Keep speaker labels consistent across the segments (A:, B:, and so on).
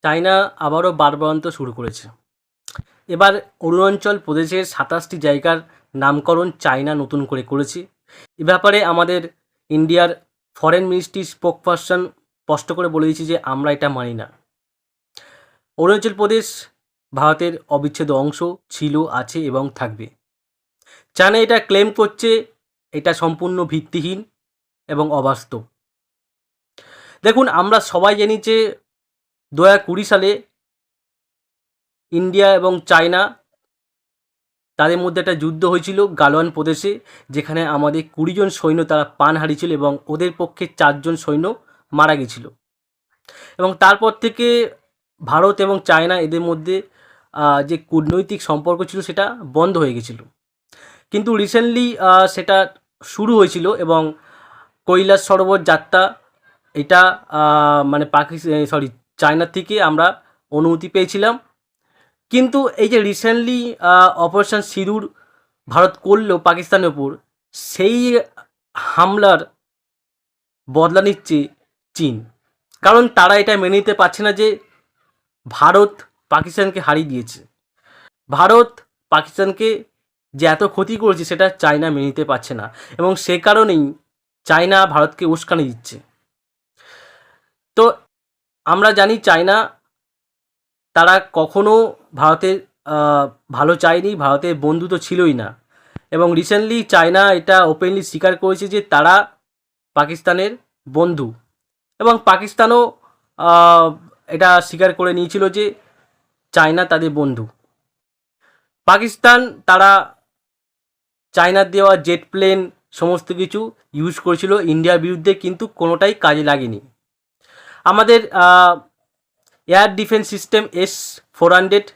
A: China আবারও বাড়বাড়ন্ত শুরু করেছে। এবার অরুণাচল প্রদেশের ২৭টি জায়গার নামকরণ চায়না নতুন করে করেছে। এ ব্যাপারে আমাদের ইন্ডিয়ার ফরেন মিনিস্ট্রির স্পোকপারসন স্পষ্ট করে বলে দিয়েছে যে আমরা এটা মানি না। অরুণাচল প্রদেশ ভারতের অবিচ্ছেদ্য অংশ ছিল, আছে এবং থাকবে। চায়না এটা ক্লেম করছে, এটা সম্পূর্ণ ভিত্তিহীন এবং অবাস্তব। দেখুন, আমরা সবাই জানি যে 2020 সালে ইন্ডিয়া এবং চায়না তাদের মধ্যে একটা যুদ্ধ হয়েছিল গালওয়ান প্রদেশে, যেখানে আমাদের 20 জন সৈন্য তারা প্রাণ হারিয়েছিল এবং ওদের পক্ষে 4 জন সৈন্য মারা গেছিল। এবং তারপর থেকে ভারত এবং চায়না এদের মধ্যে যে কূটনৈতিক সম্পর্ক ছিল সেটা বন্ধ হয়ে গেছিল। কিন্তু রিসেন্টলি সেটা শুরু হয়েছিল এবং কৈলাস সরোবর যাত্রা এটা মানে চায়নার থেকে আমরা অনুমতি পেয়েছিলাম। কিন্তু এই যে রিসেন্টলি অপারেশন সিঁদুর ভারত করলো পাকিস্তানের ওপর, সেই হামলার বদলা নিচ্ছে চীন। কারণ তারা এটা মেনে নিতে পারছে না যে ভারত পাকিস্তানকে হারিয়ে দিয়েছে। ভারত পাকিস্তানকে যে এত ক্ষতি করেছে সেটা চায়না মেনে নিতে পারছে না, এবং সে কারণেই চায়না ভারতকে উস্কানি দিচ্ছে। তো আমরা জানি চায়না তারা কখনো ভারতের ভালো চায়নি, ভারতের বন্ধু তো ছিলই না। এবং রিসেন্টলি চায়না এটা ওপেনলি স্বীকার করেছে যে তারা পাকিস্তানের বন্ধু, এবং পাকিস্তানও এটা স্বীকার করে নিয়েছিল যে চায়না তাদের বন্ধু। পাকিস্তান তারা চায়নার দেওয়া জেট প্লেন সমস্ত কিছু ইউজ করেছিল ইন্ডিয়ার বিরুদ্ধে, কিন্তু কোনোটাই কাজে লাগেনি। আমাদের এয়ার ডিফেন্স সিস্টেম S-400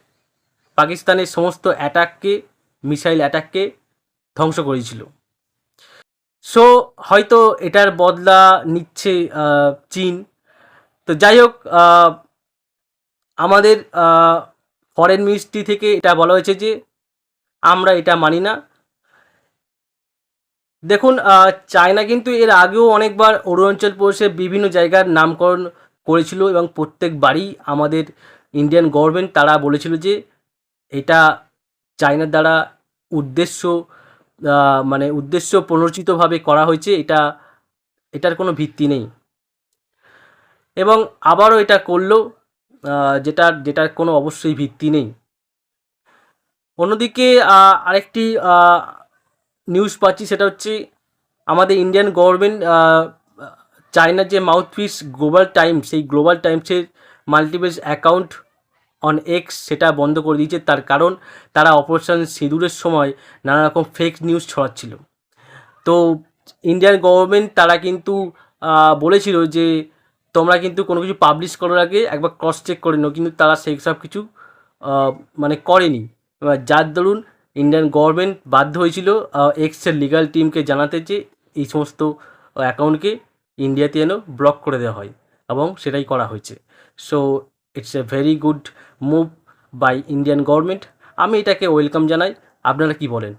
A: পাকিস্তানের সমস্ত অ্যাটাককে, মিসাইল অ্যাটাককে ধ্বংস করেছিল। সো হয়তো এটার বদলা নিচ্ছে চীন। তো যাই হোক, আমাদের ফরেন মিনিস্ট্রি থেকে এটা বলা হয়েছে যে আমরা এটা মানি না। দেখুন, চায়না কিন্তু এর আগেও অনেকবার অরুণাচল প্রদেশের বিভিন্ন জায়গার নামকরণ করেছিল, এবং প্রত্যেকবারই আমাদের ইন্ডিয়ান গভর্নমেন্ট তারা বলেছিল যে এটা চায়নার দ্বারা উদ্দেশ্য প্রণোদিতভাবে করা হয়েছে, এটার কোনো ভিত্তি নেই। এবং আবারও এটা করলো, যেটার কোনো অবশ্যই ভিত্তি নেই। অন্যদিকে আরেকটি নিউজ পাচ্ছি, সেটা হচ্ছে আমাদের ইন্ডিয়ান গভর্নমেন্ট চায়নার যে মাউথপিস গ্লোবাল টাইমস, সেই গ্লোবাল টাইমসের মাল্টিপেজ অ্যাকাউন্ট অন এক্স সেটা বন্ধ করে দিয়েছে। তার কারণ তারা অপারেশন সিঁদুরের সময় নানা রকম ফেক নিউজ ছড়াচ্ছিল। তো ইন্ডিয়ান গভর্নমেন্ট তারা কিন্তু বলেছিল যে তোমরা কিন্তু কোনো কিছু পাবলিশ করার আগে একবার ক্রস চেক করে নাও, কিন্তু তারা সেই সব কিছু মানে করেনি। এবার যার দরুন ইন্ডিয়ান গভর্নমেন্ট বাধ্য হয়েছিল এক্সের লিগাল টিমকে জানাতে যে এই সমস্ত অ্যাকাউন্টকে ইন্ডিয়াতে যেন ব্লক করে দেওয়া হয়, এবং সেটাই করা হয়েছে। So it's a very good move by Indian government. আমি এটাকে ওয়েলকাম জানাই। আপনারা কি বলেন?